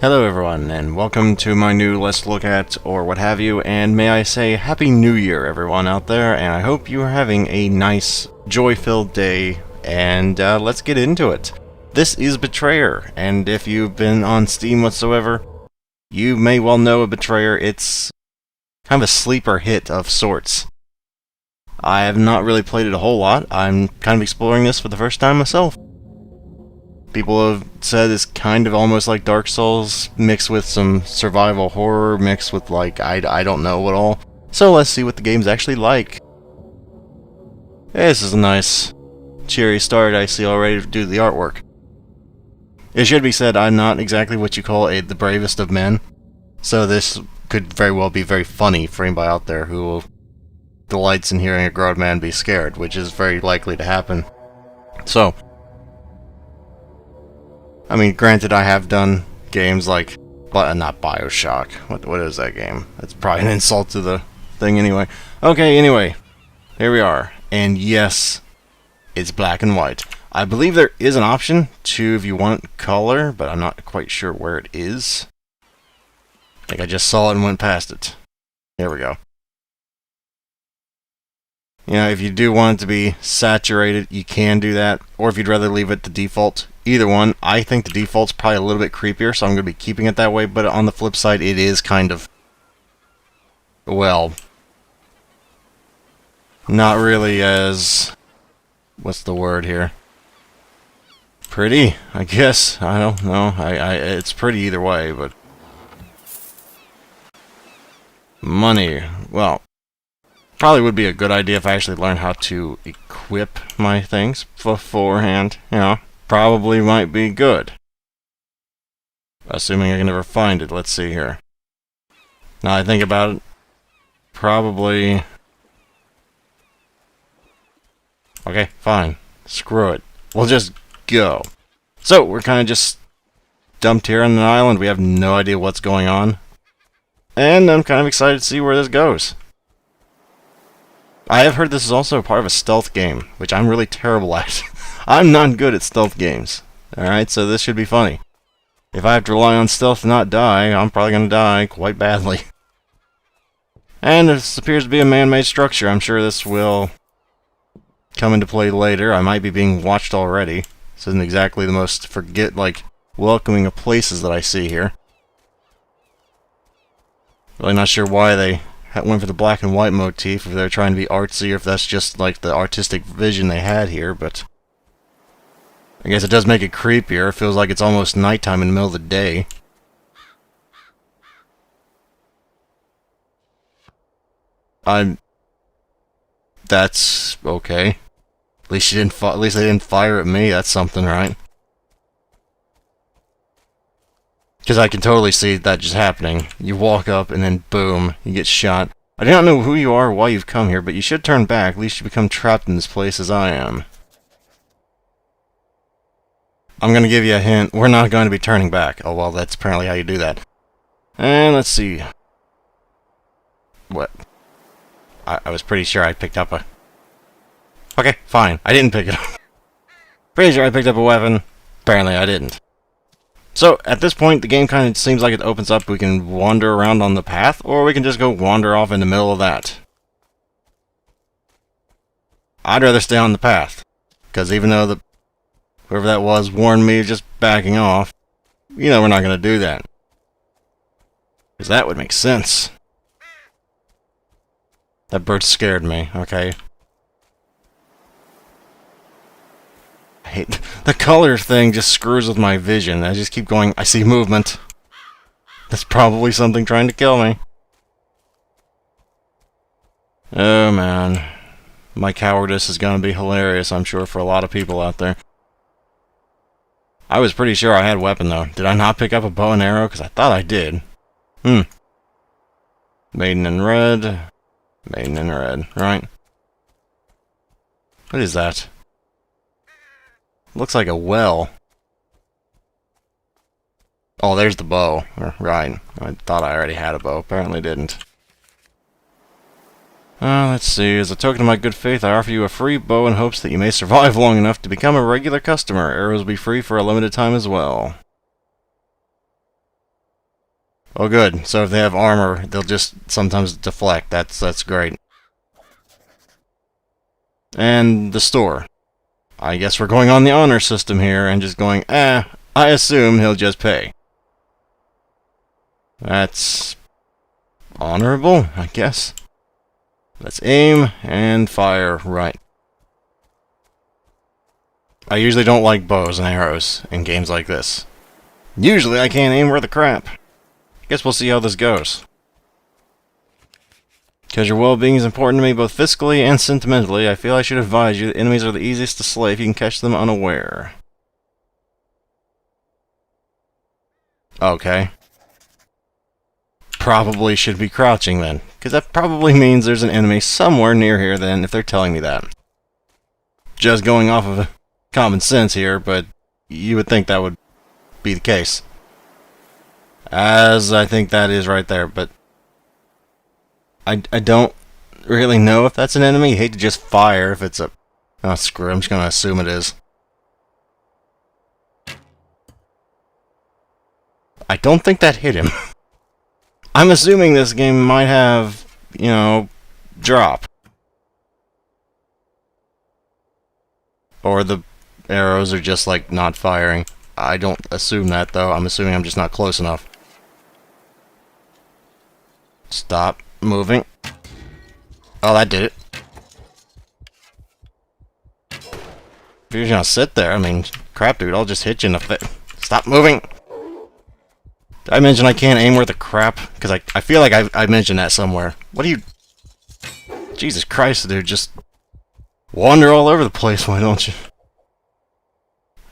Hello everyone, and welcome to my new Let's Look At, or what have you, and may I say Happy New Year everyone out there, and I hope you are having a nice, joy-filled day, and let's get into it. This is Betrayer, and if you've been on Steam whatsoever, you may well know a Betrayer. It's kind of a sleeper hit of sorts. I have not really played it a whole lot. I'm kind of exploring this for the first time myself. People have said it's kind of almost like Dark Souls, mixed with some survival horror, mixed with like, I don't know what all. So let's see what the game's actually like. This is a nice, cheery start I see already due to the artwork. It should be said I'm not exactly what you call the bravest of men, so this could very well be very funny for anybody out there who delights in hearing a grown man be scared, which is very likely to happen. So, I mean, granted, I have done games like, but not BioShock. What is that game? That's probably an insult to the thing anyway. Okay, anyway, here we are. And yes, it's black and white. I believe there is an option to, if you want color, but I'm not quite sure where it is. I think I just saw it and went past it. There we go. You know, if you do want it to be saturated, you can do that. Or if you'd rather leave it the default, either one. I think the default's probably a little bit creepier, so I'm going to be keeping it that way. But on the flip side, it is kind of, well, not really as, what's the word here? Pretty, I guess. I don't know. It's pretty either way, but money, well, probably would be a good idea if I actually learned how to equip my things beforehand. You know, probably might be good. Assuming I can never find it. Let's see here. Now I think about it, probably. Okay, fine. Screw it. We'll just go. So, we're kind of just dumped here on an island. We have no idea what's going on. And I'm kind of excited to see where this goes. I have heard this is also part of a stealth game, which I'm really terrible at. I'm not good at stealth games. Alright, so this should be funny. If I have to rely on stealth to not die, I'm probably going to die quite badly. And this appears to be a man-made structure. I'm sure this will come into play later. I might be being watched already. This isn't exactly the most welcoming of places that I see here. Really not sure why they went for the black and white motif, if they're trying to be artsy or if that's just like the artistic vision they had here, but I guess it does make it creepier. It feels like it's almost nighttime in the middle of the day. That's okay. At least at least they didn't fire at me. That's something, right? Because I can totally see that just happening. You walk up and then boom, you get shot. I do not know who you are or why you've come here, but you should turn back. At least you become trapped in this place as I am. I'm going to give you a hint. We're not going to be turning back. Oh, well, that's apparently how you do that. And let's see. What? I was pretty sure I picked up a... Okay, fine. I didn't pick it up. Pretty sure I picked up a weapon. Apparently I didn't. So, at this point, the game kind of seems like it opens up. We can wander around on the path, or we can just go wander off in the middle of that. I'd rather stay on the path. Because even though whoever that was warned me of just backing off, you know we're not going to do that. Because that would make sense. That bird scared me, okay? I hate the color thing, just screws with my vision. I just keep going, I see movement. That's probably something trying to kill me. Oh man. My cowardice is gonna be hilarious, I'm sure, for a lot of people out there. I was pretty sure I had a weapon though. Did I not pick up a bow and arrow? Because I thought I did. Maiden in red. Maiden in red, right? What is that? Looks like a well. Oh, there's the bow. Right. I thought I already had a bow. Apparently didn't. Let's see. As a token of my good faith, I offer you a free bow in hopes that you may survive long enough to become a regular customer. Arrows will be free for a limited time as well. Oh, good. So if they have armor, they'll just sometimes deflect. That's great. And the store. I guess we're going on the honor system here and just going, I assume he'll just pay. That's honorable, I guess. Let's aim and fire right. I usually don't like bows and arrows in games like this. Usually I can't aim worth a crap. Guess we'll see how this goes. Because your well-being is important to me both physically and sentimentally, I feel I should advise you that enemies are the easiest to slay if you can catch them unaware. Okay. Probably should be crouching then, because that probably means there's an enemy somewhere near here then, if they're telling me that. Just going off of common sense here, but you would think that would be the case. As I think that is right there, but I don't really know if that's an enemy. You hate to just fire if it's a... Oh, screw it, I'm just going to assume it is. I don't think that hit him. I'm assuming this game might have, you know, drop. Or the arrows are just, like, not firing. I don't assume that, though. I'm assuming I'm just not close enough. Stop moving. Oh, that did it. If you're just gonna sit there, I mean, crap, dude, I'll just hit you in the face. Stop moving! Did I mention I can't aim worth a crap? Because I feel like I mentioned that somewhere. What do you... Jesus Christ, dude, just wander all over the place, why don't you?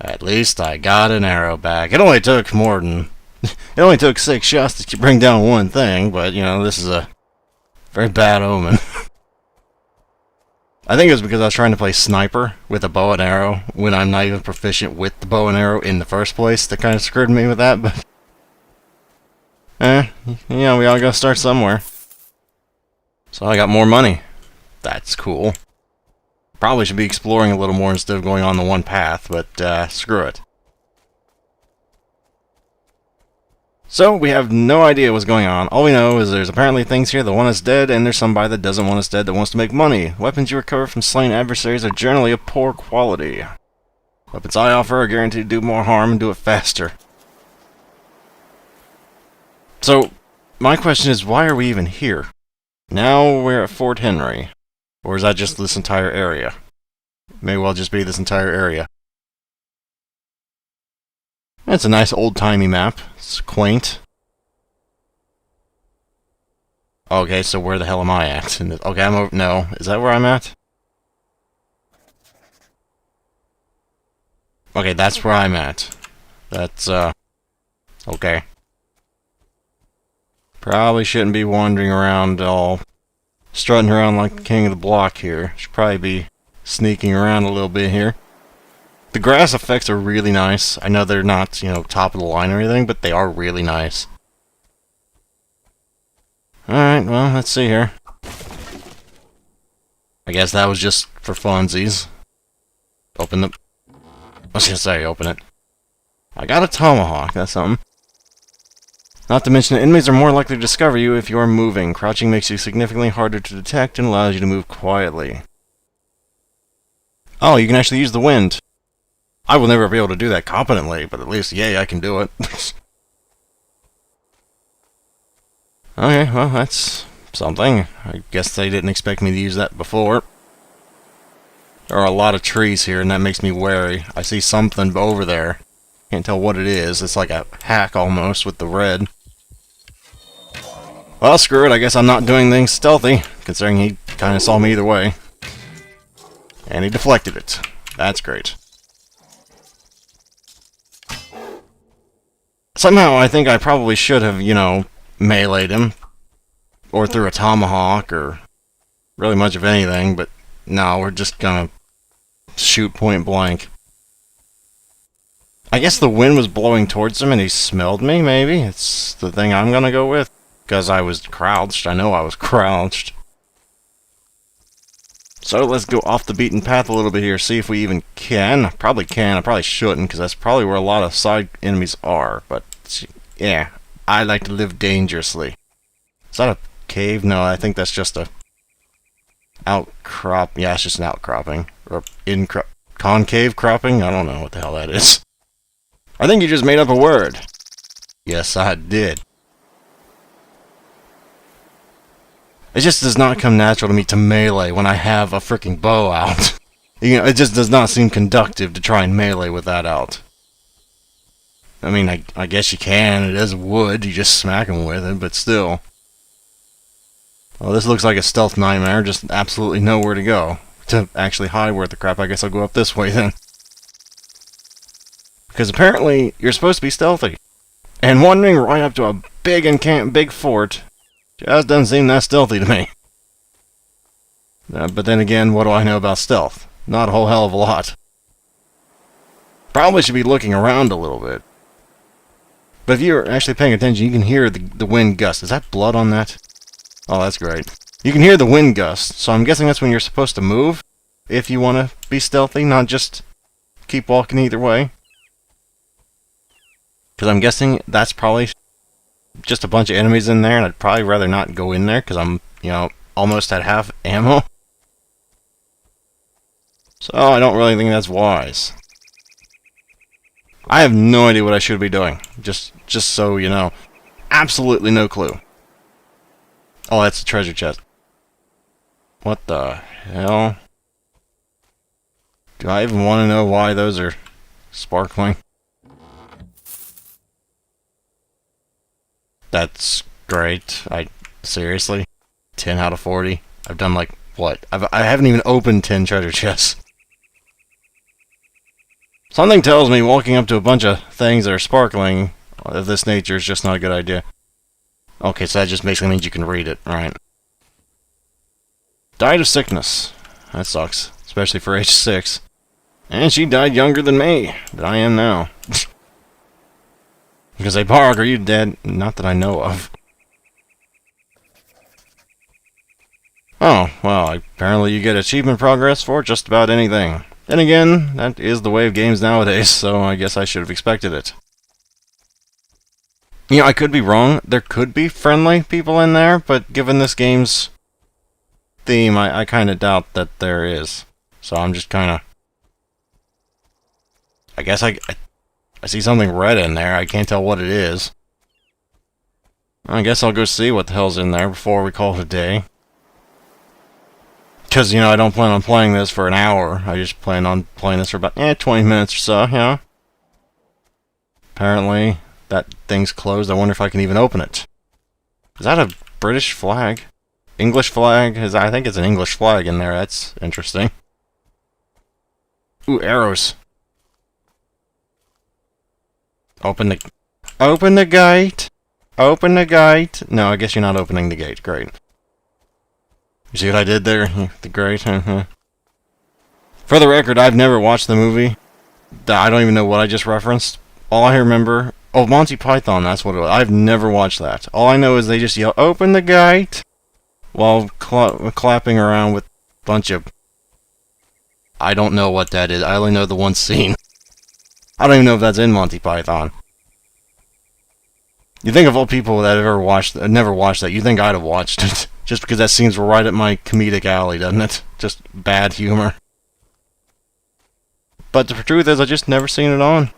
At least I got an arrow back. It only took more than... It only took 6 shots to bring down one thing, but, you know, this is a very bad omen. I think it was because I was trying to play sniper with a bow and arrow when I'm not even proficient with the bow and arrow in the first place. That kind of screwed me with that, but... you know, we all gotta start somewhere. So I got more money. That's cool. Probably should be exploring a little more instead of going on the one path, but screw it. So, we have no idea what's going on. All we know is there's apparently things here that want us dead, and there's somebody that doesn't want us dead that wants to make money. Weapons you recover from slain adversaries are generally of poor quality. Weapons I offer are guaranteed to do more harm and do it faster. So, my question is, why are we even here? Now we're at Fort Henry. Or is that just this entire area? It may well just be this entire area. It's a nice old-timey map. It's quaint. Okay, so where the hell am I at? Okay, I'm over... No. Is that where I'm at? Okay, that's where I'm at. That's, okay. Probably shouldn't be wandering around all... strutting around like the king of the block here. Should probably be sneaking around a little bit here. The grass effects are really nice. I know they're not, you know, top of the line or anything, but they are really nice. Alright, well, let's see here. I guess that was just for funsies. Open the... I was gonna say, open it. I got a tomahawk, that's something. Not to mention that enemies are more likely to discover you if you are moving. Crouching makes you significantly harder to detect and allows you to move quietly. Oh, you can actually use the wind. I will never be able to do that competently, but at least, yay, I can do it. Okay, well, that's something. I guess they didn't expect me to use that before. There are a lot of trees here, and that makes me wary. I see something over there. Can't tell what it is. It's like a hack almost with the red. Well, screw it. I guess I'm not doing things stealthy, considering he kind of saw me either way. And he deflected it. That's great. Somehow, I think I probably should have, you know, meleeed him. Or threw a tomahawk, or really much of anything, but no, we're just gonna shoot point blank. I guess the wind was blowing towards him and he smelled me, maybe? It's the thing I'm gonna go with. Because I was crouched. I know I was crouched. So let's go off the beaten path a little bit here, see if we even can. Probably can. I probably shouldn't, because that's probably where a lot of side enemies are. But, yeah. I like to live dangerously. Is that a cave? No, I think that's just a outcrop. Yeah, it's just an outcropping. Or concave cropping? I don't know what the hell that is. I think you just made up a word. Yes, I did. It just does not come natural to me to melee when I have a freaking bow out. You know, it just does not seem conductive to try and melee with that out. I mean, I guess you can. It is wood. You just smack them with it, but still. Well, this looks like a stealth nightmare. Just absolutely nowhere to go. To actually hide worth the crap, I guess I'll go up this way then. Because apparently, you're supposed to be stealthy. And wandering right up to a big fort just doesn't seem that stealthy to me. But then again, what do I know about stealth? Not a whole hell of a lot. Probably should be looking around a little bit. But if you're actually paying attention, you can hear the wind gust. Is that blood on that? Oh, that's great. You can hear the wind gust, so I'm guessing that's when you're supposed to move. If you want to be stealthy, not just keep walking either way. Because I'm guessing that's probably just a bunch of enemies in there, and I'd probably rather not go in there, because I'm, you know, almost at half ammo. So I don't really think that's wise. I have no idea what I should be doing. Just so you know. Absolutely no clue. Oh, that's a treasure chest. What the hell? Do I even want to know why those are sparkling? That's great. Seriously? 10 out of 40? I've done like, what? I haven't even opened 10 treasure chests. Something tells me walking up to a bunch of things that are sparkling of this nature is just not a good idea. Okay, so that just basically means you can read it, alright. Died of sickness. That sucks, especially for age 6. And she died younger than me, than I am now. Because they Barg, are you dead? Not that I know of. Oh, well, apparently you get achievement progress for just about anything. Then again, that is the way of games nowadays, so I guess I should have expected it. You know, I could be wrong. There could be friendly people in there, but given this game's theme, I kind of doubt that there is. So I'm just kind of... I guess I see something red in there. I can't tell what it is. I guess I'll go see what the hell's in there before we call it a day. Because, you know, I don't plan on playing this for an hour. I just plan on playing this for about, 20 minutes or so, yeah. Apparently, that thing's closed. I wonder if I can even open it. Is that a British flag? English flag? I think it's an English flag in there. That's interesting. Ooh, arrows. Open the gate! Open the gate! No, I guess you're not opening the gate. Great. You see what I did there? The great. For the record, I've never watched the movie. I don't even know what I just referenced. All I remember... Oh, Monty Python, that's what it was. I've never watched that. All I know is they just yell, "Open the gate!" while clapping around with a bunch of... I don't know what that is. I only know the one scene. I don't even know if that's in Monty Python. You think of all people that have never watched that, you think I'd have watched it. Just because that seems right up my comedic alley, doesn't it? Just bad humor. But the truth is, I just never seen it on.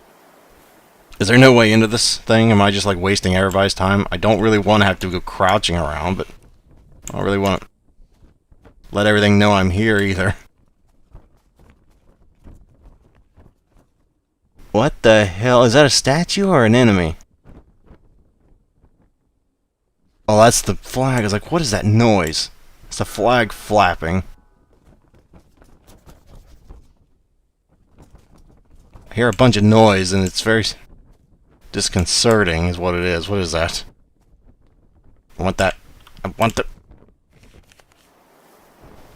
Is there no way into this thing? Am I just like wasting everybody's time? I don't really want to have to go crouching around, but I don't really want to let everything know I'm here either. What the hell? Is that a statue or an enemy? Oh, that's the flag. I was like, what is that noise? It's the flag flapping. I hear a bunch of noise, and it's very disconcerting, is what it is. What is that? I want that. I want the...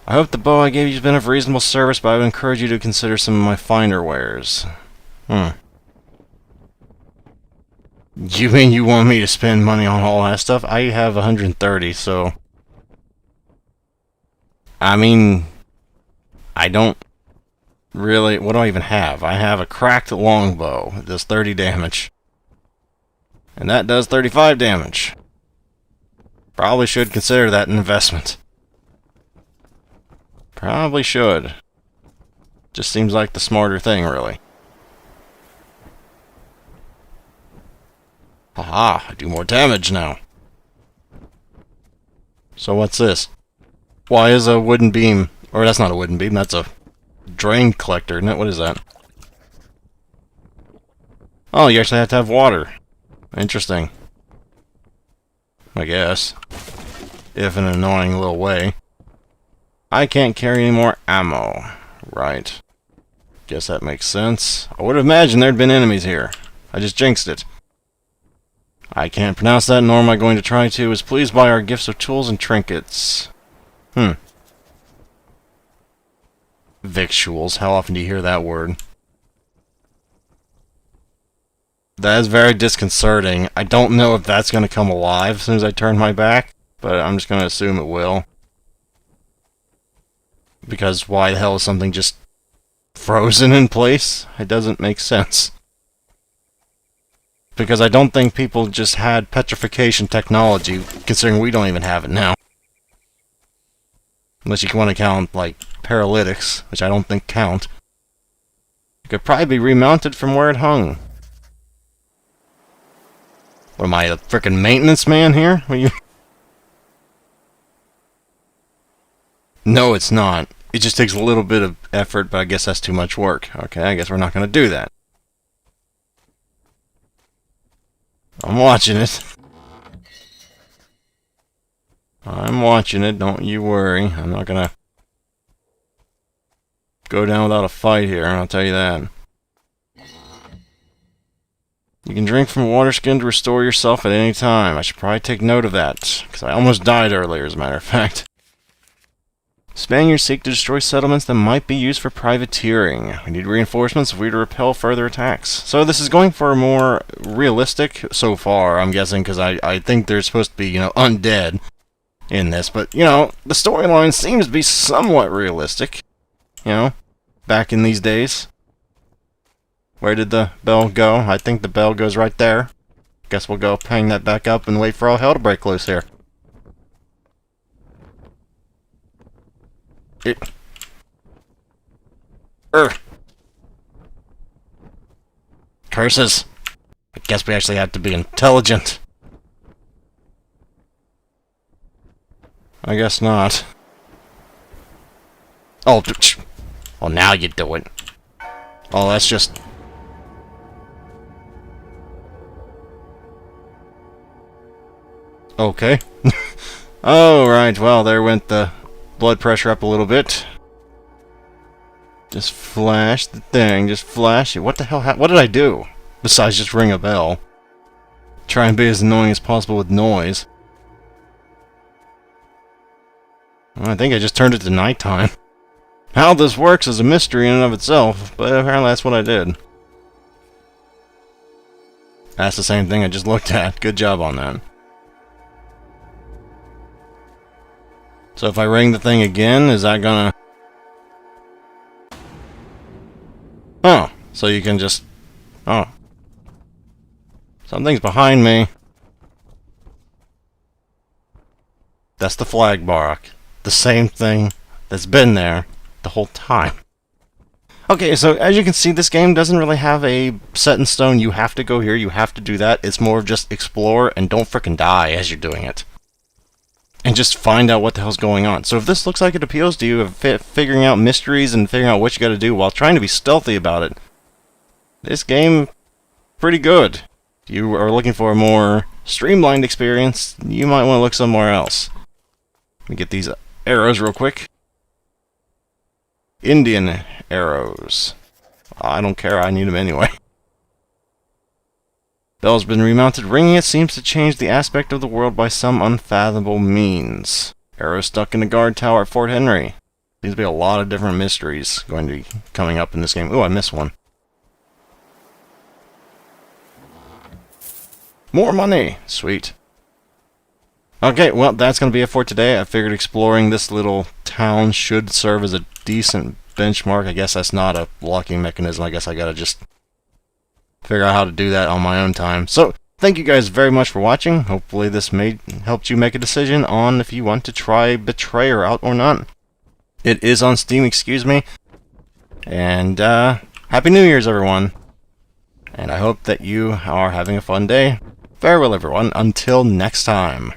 I hope the bow I gave you has been of reasonable service, but I would encourage you to consider some of my finer wares. You mean you want me to spend money on all that stuff? I have 130, so... I mean... I don't really... What do I even have? I have a cracked longbow. It does 30 damage. And that does 35 damage. Probably should consider that an investment. Probably should. Just seems like the smarter thing, really. Haha, I do more damage now. So what's this? Why is a wooden beam... Or that's not a wooden beam, that's a drain collector, isn't it? What is that? Oh, you actually have to have water. Interesting. I guess. If in an annoying little way. I can't carry any more ammo. Right. Guess that makes sense. I would have imagined there'd been enemies here. I just jinxed it. I can't pronounce that, nor am I going to try to. Is pleased by our gifts of tools and trinkets. Victuals. How often do you hear that word? That is very disconcerting. I don't know if that's going to come alive as soon as I turn my back, but I'm just going to assume it will. Because why the hell is something just frozen in place? It doesn't make sense. Because I don't think people just had petrification technology, considering we don't even have it now. Unless you want to count, like, paralytics, which I don't think count. It could probably be remounted from where it hung. What am I, a frickin' maintenance man here? What are you... No, it's not. It just takes a little bit of effort, but I guess that's too much work. Okay, I guess we're not going to do that. I'm watching it. I'm watching it, don't you worry. I'm not going to go down without a fight here, I'll tell you that. You can drink from a water skin to restore yourself at any time. I should probably take note of that, because I almost died earlier, as a matter of fact. Spaniards seek to destroy settlements that might be used for privateering. We need reinforcements if we are to repel further attacks. So this is going for a more realistic, so far, I'm guessing, because I think there's supposed to be, undead in this. But, the storyline seems to be somewhat realistic, back in these days. Where did the bell go? I think the bell goes right there. Guess we'll go hang that back up and wait for all hell to break loose here. Curses. I guess we actually have to be intelligent. I guess not. Oh, well, now you do it. Oh, that's just... Okay. Oh, right. Well, there went the blood pressure up a little bit. Just flash the thing. Just flash it. What the hell what did I do? Besides just ring a bell. Try and be as annoying as possible with noise. Well, I think I just turned it to nighttime. How this works is a mystery in and of itself, but apparently that's what I did. That's the same thing I just looked at. Good job on that. So if I ring the thing again, is that gonna... Oh, so you can just... Oh. Something's behind me. That's the flag bark. The same thing that's been there the whole time. Okay, so as you can see, this game doesn't really have a set in stone, you have to go here, you have to do that. It's more of just explore and don't frickin' die as you're doing it. And just find out what the hell's going on. So if this looks like it appeals to you, of figuring out mysteries and figuring out what you gotta do while trying to be stealthy about it, this game, pretty good. If you are looking for a more streamlined experience, you might want to look somewhere else. Let me get these arrows real quick. Indian arrows. I don't care, I need them anyway. Bell's been remounted. Ringing it seems to change the aspect of the world by some unfathomable means. Arrow stuck in the guard tower at Fort Henry. Seems to be a lot of different mysteries going to be coming up in this game. Ooh, I missed one. More money! Sweet. Okay, well, that's going to be it for today. I figured exploring this little town should serve as a decent benchmark. I guess that's not a locking mechanism. I guess I gotta just figure out how to do that on my own time. So, thank you guys very much for watching. Hopefully this helped you make a decision on if you want to try Betrayer out or not. It is on Steam, excuse me. And Happy New Year's, everyone. And I hope that you are having a fun day. Farewell, everyone. Until next time.